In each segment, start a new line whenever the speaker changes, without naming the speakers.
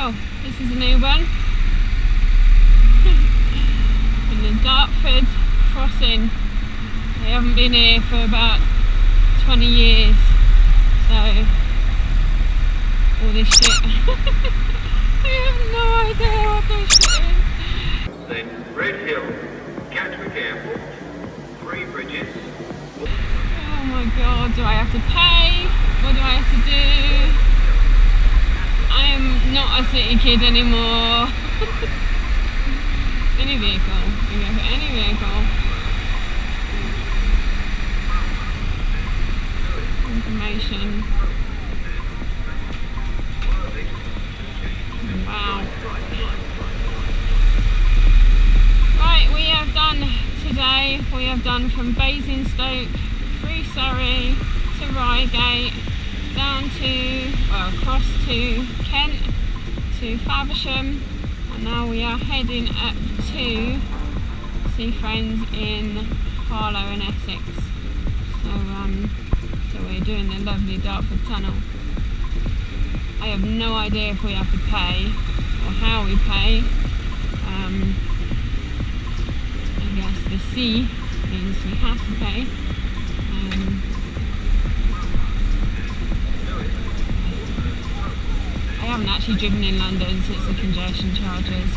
Oh, this is a new one. And the Dartford crossing. They haven't been here for about 20 years. So, all this shit. I have no idea what this shit is.
Then Red Hill, Gatwick Airport, 3 bridges.
Oh my god, do I have to pay? What do I have to do? I am not a city kid anymore. Any vehicle. You go for any vehicle. Information. Wow. Right, we have done today. We have done from Basingstoke through Surrey to Reigate, down to, well, across to Kent, to Faversham, and now we are heading up to see friends in Harlow and Essex. So we're doing the lovely Dartford Tunnel. I have no idea if we have to pay or how we pay. I guess the C means we have to pay. I haven't actually driven in London since the congestion charges.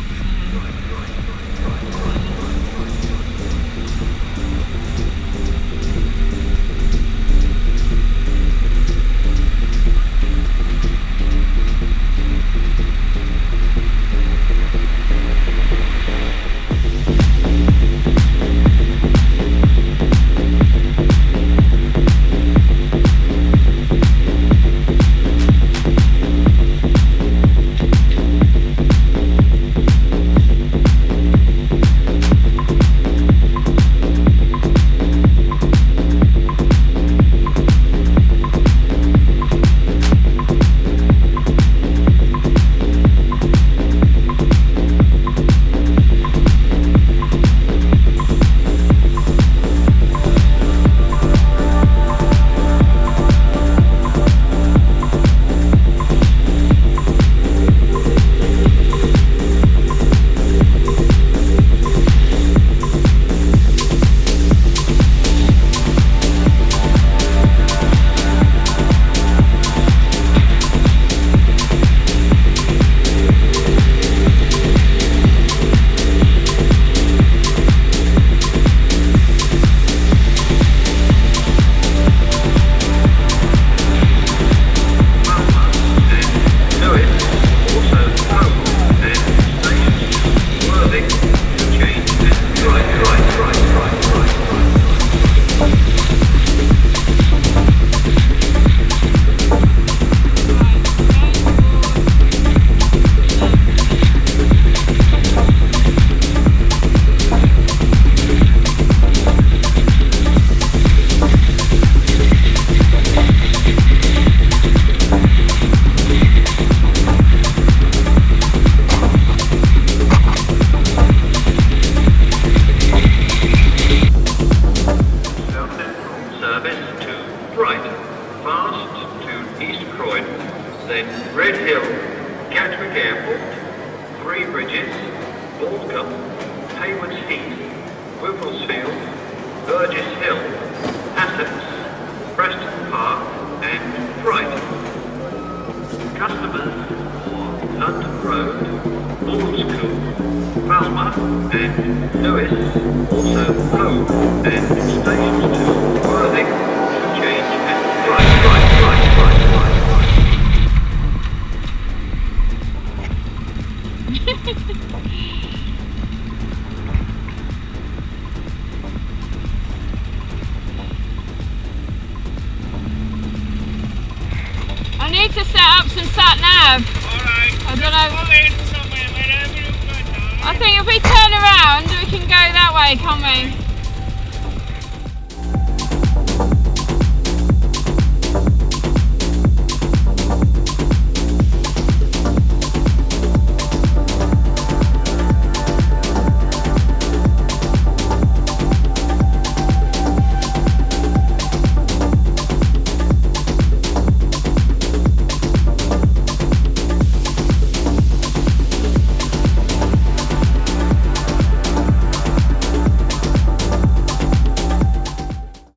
Then Red Hill, Gatwick Airport, 3 bridges, Aldcombe, Haywards Heath, Wimblesfield, Burgess Hill, Essex, Preston Park and Brighton. Customers for London Road, Old School, Falmouth and Lewis, also Hove and stations to Worthing, Change and right.
I need to set up some sat-nav.
Alright.
I don't know.
Somewhere, wherever you've got now.
I think if we turn around, we can go that way, can't we?